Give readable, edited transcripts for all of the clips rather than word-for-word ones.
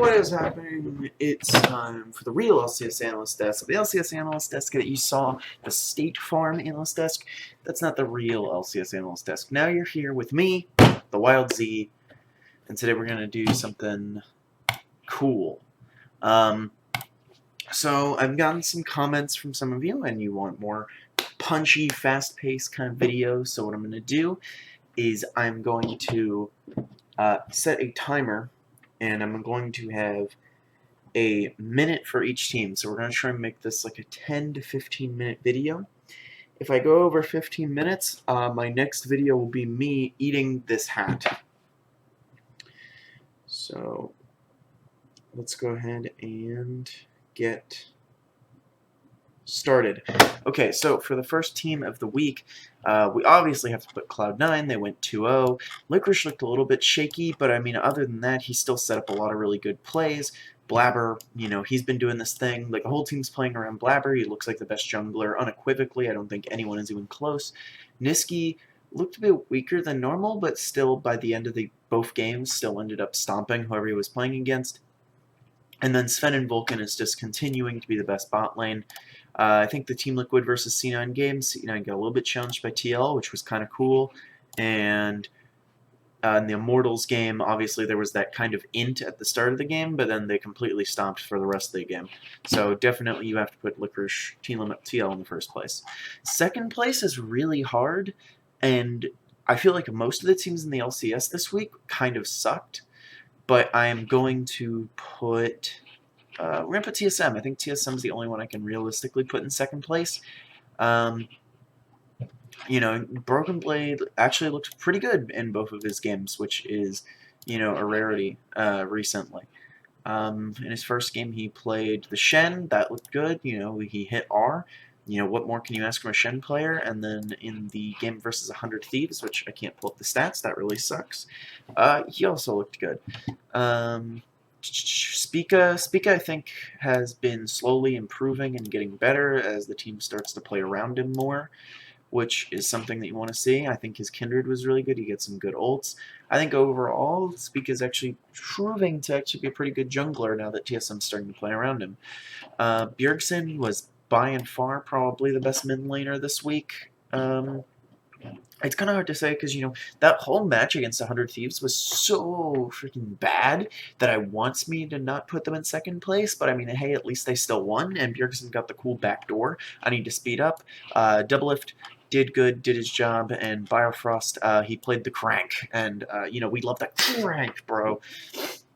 what is happening? It's time for the real LCS Analyst desk. The LCS Analyst desk that you saw, the State Farm Analyst desk, that's not the real LCS Analyst desk. Now you're here with me, the Wildzee, and today we're going to do something cool. So I've gotten some comments from some of you, and you want more punchy, fast-paced kind of videos, so what I'm going to do is I'm going to set a timer, and I'm going to have a minute for each team. So we're going to try and make this like a 10 to 15 minute video. If I go over 15 minutes, my next video will be me eating this hat. So let's go ahead and get started. Okay, so for the first team of the week, we obviously have to put Cloud9. They went 2-0. Licorice looked a little bit shaky, but I mean, other than that, he still set up a lot of really good plays. Blabber, you know, he's been doing this thing. Like, the whole team's playing around Blabber. He looks like the best jungler, unequivocally. I don't think anyone is even close. Niski looked a bit weaker than normal, but still, by the end of both games, still ended up stomping whoever he was playing against. And then Sven and Vulcan is just continuing to be the best bot lane. I think the Team Liquid versus C9 game, C9 got a little bit challenged by TL, which was kind of cool. And in the Immortals game, obviously there was that kind of int at the start of the game, but then they completely stomped for the rest of the game. So definitely you have to put Licorice TL in the first place. Second place is really hard, and I feel like most of the teams in the LCS this week kind of sucked. But I am going to put... we're going to put TSM. I think TSM is the only one I can realistically put in second place. You know, Broken Blade actually looked pretty good in both of his games, which is, you know, a rarity recently. In his first game, he played the Shen. That looked good. You know, he hit R. You know, what more can you ask from a Shen player? And then in the game versus 100 Thieves, which I can't pull up the stats, that really sucks, he also looked good. Spica, I think, has been slowly improving and getting better as the team starts to play around him more, which is something that you want to see. I think his Kindred was really good. He gets some good ults. I think overall, Spica is actually proving to actually be a pretty good jungler now that TSM's starting to play around him. Bjergsen was by and far probably the best mid laner this week. It's kind of hard to say because, you know, that whole match against 100 Thieves was so freaking bad that I wants me to not put them in second place. But, I mean, hey, at least they still won, and Bjergsen got the cool backdoor. I need to speed up. Doublelift did good, did his job, and Biofrost, he played the crank. And, you know, we love that crank, bro.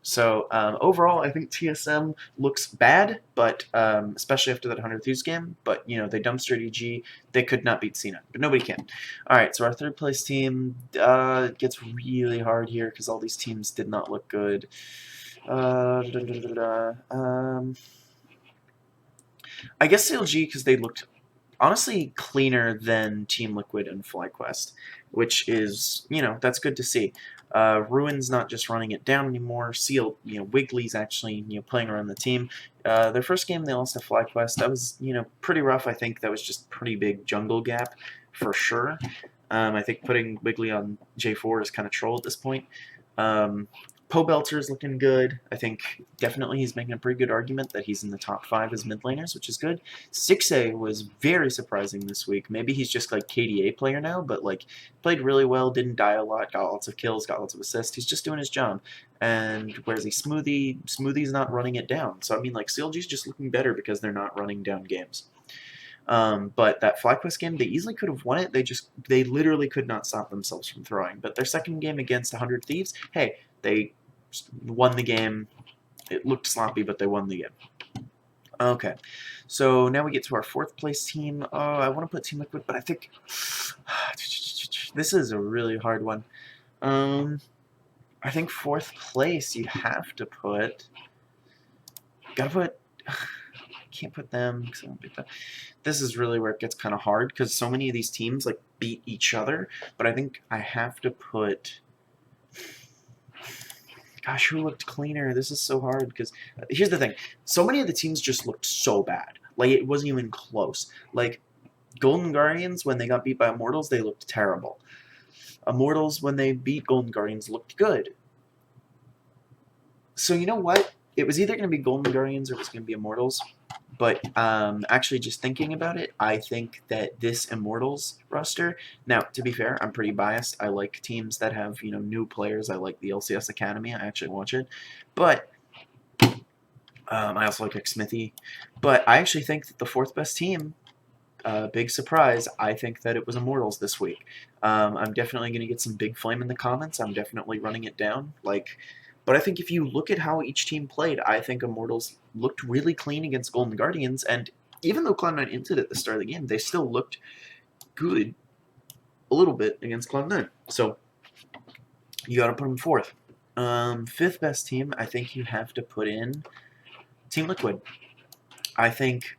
So, overall, I think TSM looks bad, but especially after that 100 Thieves game. But, you know, they dumpstered EG. They could not beat C9, but nobody can. All right, so our third place team gets really hard here because all these teams did not look good. I guess CLG because they looked honestly cleaner than Team Liquid and FlyQuest, which is, you know, that's good to see. Ruin's not just running it down anymore. Wiggly's actually, you know, playing around the team. Their first game they lost to FlyQuest. That was, you know, pretty rough. I think that was just pretty big jungle gap for sure. I think putting Wiggly on J4 is kind of troll at this point. Pobelter's looking good. I think definitely he's making a pretty good argument that he's in the top 5 as mid laners, which is good. 6A was very surprising this week. Maybe he's just like KDA player now, but like played really well, didn't die a lot, got lots of kills, got lots of assists. He's just doing his job. And where's he? Smoothie? Smoothie's not running it down. So I mean, like CLG's just looking better because they're not running down games. But that FlyQuest game, they easily could have won it. They literally could not stop themselves from throwing. But their second game against 100 Thieves, hey, they won the game. It looked sloppy, but they won the game. Okay, so now we get to our fourth place team. Oh, I want to put Team Liquid, but I think this is a really hard one. I think fourth place you have to put. Can't put them because I don't pick that. This is really where it gets kind of hard because so many of these teams like beat each other. But I think I have to put. Gosh, who looked cleaner? This is so hard because here's the thing: so many of the teams just looked so bad. Like it wasn't even close. Like Golden Guardians, when they got beat by Immortals, they looked terrible. Immortals, when they beat Golden Guardians, looked good. So you know what? it was either going to be Golden Guardians or it was going to be Immortals. But actually, just thinking about it, I think that this Immortals roster. Now, to be fair, I'm pretty biased. I like teams that have new players. I like the LCS Academy. I actually watch it, but I also like Smithy. But I actually think that the fourth best team. Big surprise, I think that it was Immortals this week. I'm definitely going to get some big flame in the comments. I'm definitely running it down. But I think if you look at how each team played, I think Immortals looked really clean against Golden Guardians, and even though Cloud9 ended at the start of the game, they still looked good a little bit against Cloud9. So you got to put them fourth. Fifth best team, I think you have to put in Team Liquid. I think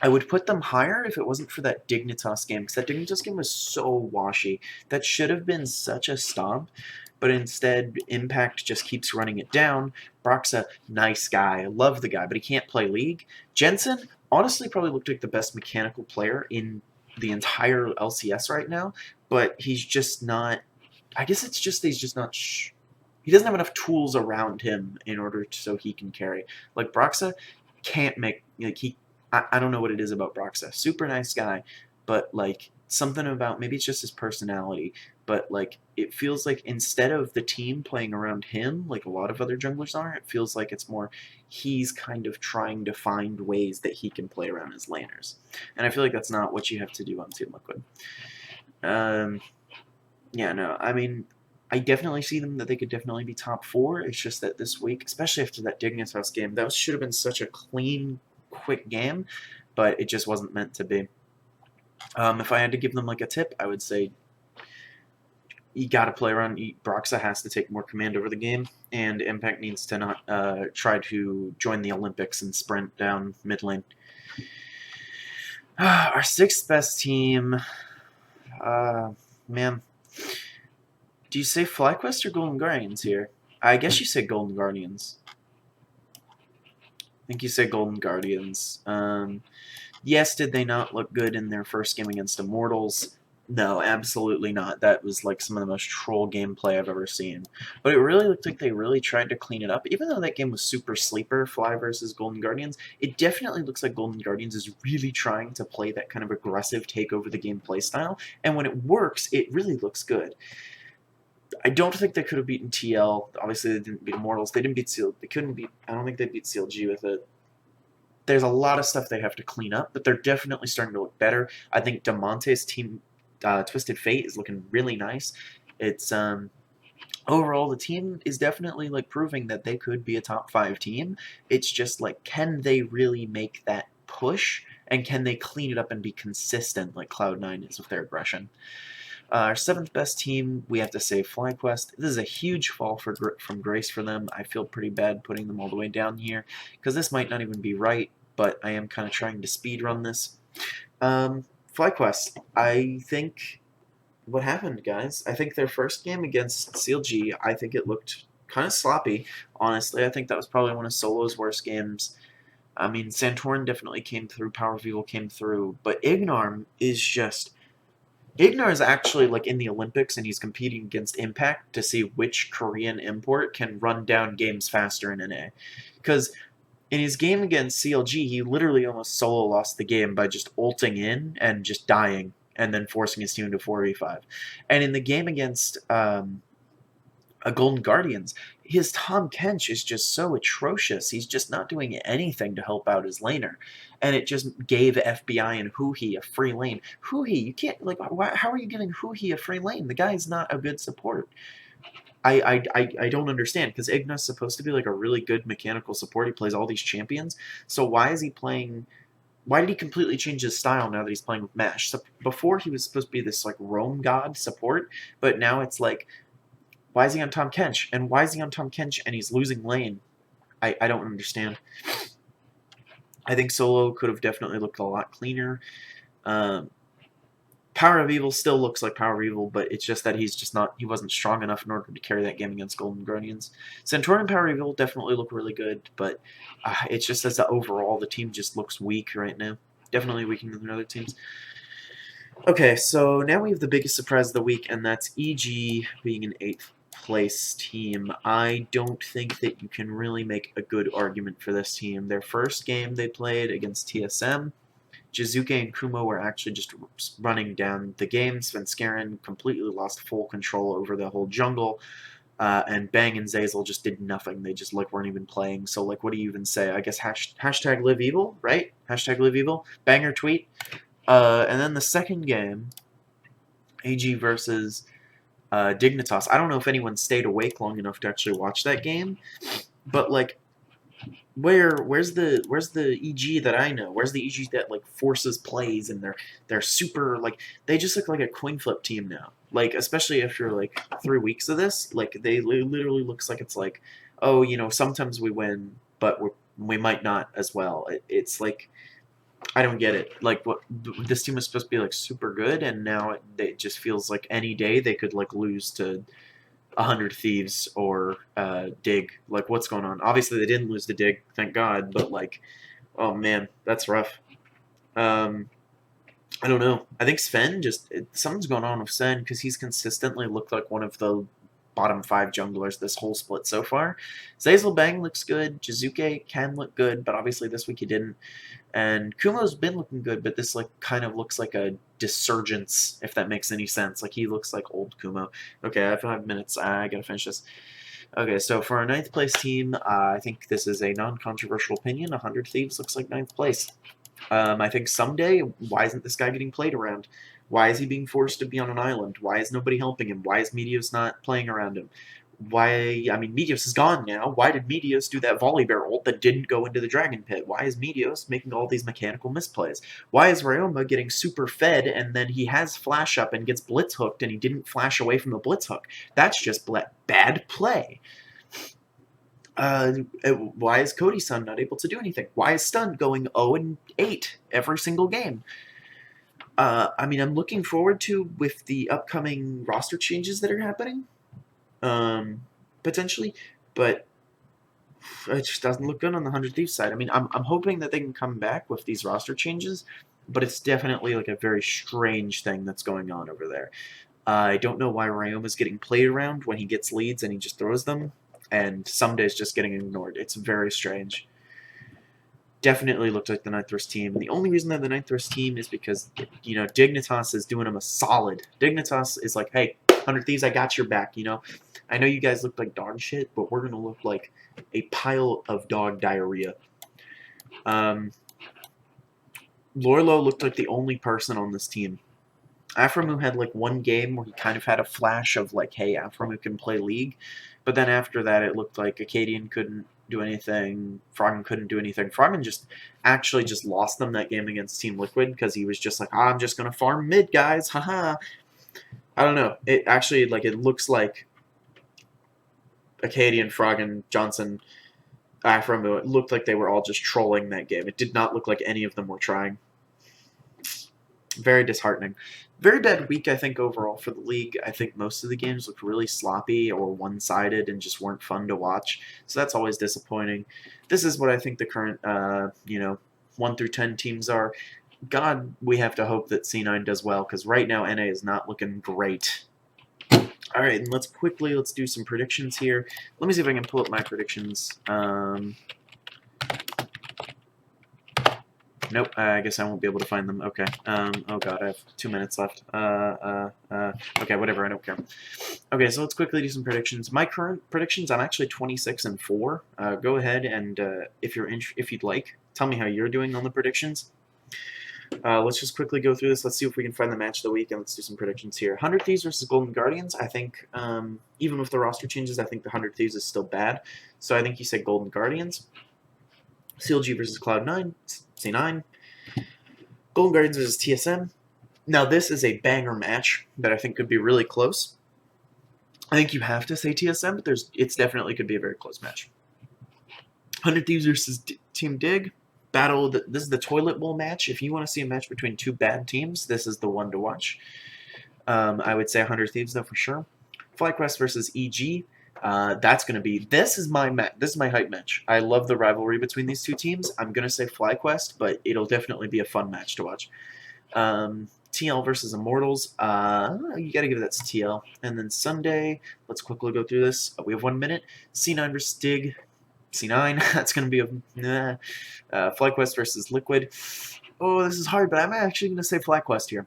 I would put them higher if it wasn't for that Dignitas game, because that Dignitas game was so washy. That should have been such a stomp, but instead Impact just keeps running it down. Brock's a nice guy. I love the guy, but he can't play League. Jensen, honestly, probably looked like the best mechanical player in the entire LCS right now, but he's just not... I guess it's just he's just not... he doesn't have enough tools around him in order so he can carry. Like, Broxa can't make... I don't know what it is about Broxa. Super nice guy, but like something about maybe it's just his personality. But like it feels like instead of the team playing around him, like a lot of other junglers are, it feels like it's more he's kind of trying to find ways that he can play around his laners. And I feel like that's not what you have to do on Team Liquid. Yeah, no, I mean, I definitely see them that they could definitely be top 4. It's just that this week, especially after that Dignitas game, that should have been such a clean, quick game, but it just wasn't meant to be. If I had to give them like a tip, I would say you got to play around. Broxa has to take more command over the game, and Impact needs to not try to join the Olympics and sprint down mid lane. Our sixth best team, man. Do you say FlyQuest or Golden Guardians here? I guess you say Golden Guardians. I think you said Golden Guardians. Yes, did they not look good in their first game against Immortals? No, absolutely not. That was like some of the most troll gameplay I've ever seen. But it really looked like they really tried to clean it up. Even though that game was super sleeper, Fly versus Golden Guardians, it definitely looks like Golden Guardians is really trying to play that kind of aggressive take over the game play style. And when it works, it really looks good. I don't think they could have beaten TL. Obviously, they didn't beat Immortals. They didn't beat Seal. They couldn't beat. I don't think they beat CLG with it. There's a lot of stuff they have to clean up, but they're definitely starting to look better. I think Damonte's team, Twisted Fate, is looking really nice. It's overall the team is definitely like proving that they could be a top 5 team. It's just like, can they really make that push, and can they clean it up and be consistent like Cloud9 is with their aggression? Our 7th best team, we have to say FlyQuest. This is a huge fall from grace for them. I feel pretty bad putting them all the way down here, because this might not even be right, but I am kind of trying to speedrun this. FlyQuest, I think... What happened, guys? I think their first game against CLG, I think it looked kind of sloppy, honestly. I think that was probably one of Solo's worst games. I mean, Santorin definitely came through, Power of Evil came through, but Ignarm is just... Ignar is actually like in the Olympics, and he's competing against Impact to see which Korean import can run down games faster in NA. Because in his game against CLG, he literally almost solo lost the game by just ulting in and just dying, and then forcing his team to 4v5. And in the game against a Golden Guardians, his Tahm Kench is just so atrocious. He's just not doing anything to help out his laner. And it just gave FBI and Huhi a free lane. Huhi, you can't, like, how are you giving Huhi a free lane? The guy's not a good support. I don't understand, because Igna's supposed to be like a really good mechanical support. He plays all these champions. So why is he playing... Why did he completely change his style now that he's playing with Mesh? So before he was supposed to be this like roam god support, but now it's like, why is he on Tahm Kench? And why is he on Tahm Kench and he's losing lane? I don't understand. I think Solo could have definitely looked a lot cleaner. Power of Evil still looks like Power of Evil, but it's just that he wasn't strong enough in order to carry that game against Golden Guardians. Centaur and Power of Evil definitely look really good, but it's just as overall the team just looks weak right now. Definitely weaker than other teams. Okay, so now we have the biggest surprise of the week, and that's EG being in 8th place team, I don't think that you can really make a good argument for this team. Their first game they played against TSM, Jizuke and Kumo were actually just running down the game. Svenskeren completely lost full control over the whole jungle. And Bang and Zeyzal just did nothing. They just weren't even playing. So what do you even say? I guess hashtag live evil, right? Hashtag live evil. Banger tweet. And then the second game, AG versus Dignitas. I don't know if anyone stayed awake long enough to actually watch that game, but where's the EG that I know? Where's the EG that forces plays and they're super they just look like a coin flip team now. Especially after 3 weeks of this, they literally looks like it's oh, sometimes we win, but we might not as well. It's I don't get it. This team was supposed to be super good, and now it just feels like any day they could lose to 100 Thieves or Dig. What's going on? Obviously they didn't lose to Dig, thank God. But oh man, that's rough. I don't know. I think Sven something's going on with Sven because he's consistently looked like one of the bottom 5 junglers this whole split so far. Zeyzal Bang looks good. Jizuke can look good, but obviously this week he didn't. And Kumo's been looking good, but this kind of looks like a dissurgence, if that makes any sense. He looks like old Kumo. Okay, I have 5 minutes. I gotta finish this. Okay, so for our 9th place team, I think this is a non-controversial opinion. 100 Thieves looks like 9th place. I think someday, why isn't this guy getting played around? Why is he being forced to be on an island? Why is nobody helping him? Why is Meteos not playing around him? Meteos is gone now. Why did Meteos do that Volibear ult that didn't go into the Dragon Pit? Why is Meteos making all these mechanical misplays? Why is Ryoma getting super fed and then he has flash up and gets blitz hooked and he didn't flash away from the blitz hook? That's just bad play. Why is Cody's son not able to do anything? Why is Stun going 0-8 every single game? I'm looking forward to with the upcoming roster changes that are happening, potentially, but it just doesn't look good on the 100 Thieves side. I'm hoping that they can come back with these roster changes, but it's definitely a very strange thing that's going on over there. I don't know why Ryoma's getting played around when he gets leads and he just throws them, and some days just getting ignored. It's very strange. Definitely looked like the 9th worst team. And the only reason they're the 9th worst team is because, Dignitas is doing them a solid. Dignitas is like, hey, 100 Thieves, I got your back, I know you guys look like dog shit, but we're going to look like a pile of dog diarrhea. Lorlo looked like the only person on this team. Aframu had one game where he kind of had a flash of hey, Aframu can play League. But then after that, it looked like Acadian couldn't do anything. Froggen couldn't do anything. Froggen just lost them that game against Team Liquid because he was just I'm just going to farm mid, guys. Haha. I don't know. It actually, it looks like Acadian, Froggen, Johnson, Aframu, it looked like they were all just trolling that game. It did not look like any of them were trying. Very disheartening. Very bad week, I think, overall for the league. I think most of the games looked really sloppy or one-sided and just weren't fun to watch. So that's always disappointing. This is what I think the current, 1 through 10 teams are. God, we have to hope that C9 does well, because right now NA is not looking great. All right, and let's do some predictions here. Let me see if I can pull up my predictions. Nope, I guess I won't be able to find them. Okay. Oh god, I have 2 minutes left. Okay, whatever, I don't care. Okay, so let's quickly do some predictions. My current predictions, I'm actually 26-4. Go ahead and, if you'd like, tell me how you're doing on the predictions. Let's just quickly go through this. Let's see if we can find the match of the week, and let's do some predictions here. 100 Thieves versus Golden Guardians. I think, even with the roster changes, I think the 100 Thieves is still bad. So I think you said Golden Guardians. CLG versus Cloud9, C9. Golden Guardians versus TSM. Now, this is a banger match that I think could be really close. I think you have to say TSM, but it's definitely could be a very close match. 100 Thieves versus Team Dig. This is the toilet bowl match. If you want to see a match between two bad teams, this is the one to watch. I would say 100 Thieves, though, for sure. FlyQuest versus EG. That's going to be... This is my hype match. I love the rivalry between these two teams. I'm going to say FlyQuest, but it'll definitely be a fun match to watch. TL versus Immortals. You got to give that to TL. And then Sunday, let's quickly go through this. We have 1 minute. C9 versus Dig. C9. That's going to be a FlyQuest versus Liquid. Oh, this is hard, but I'm actually going to say FlyQuest here.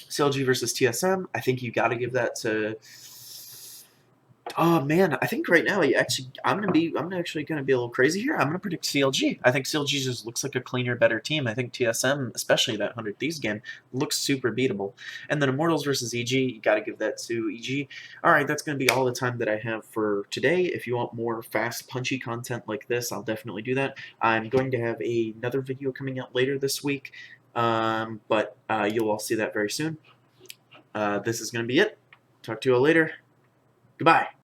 CLG versus TSM. I think you got to give that to. Oh man, I think right now I'm actually gonna be a little crazy here. I'm gonna predict CLG. I think CLG just looks like a cleaner, better team. I think TSM, especially that 100 Thieves game, looks super beatable. And then Immortals versus EG, you gotta give that to EG. Alright, that's gonna be all the time that I have for today. If you want more fast, punchy content like this, I'll definitely do that. I'm going to have another video coming out later this week, but you'll all see that very soon. This is gonna be it. Talk to you all later. Goodbye.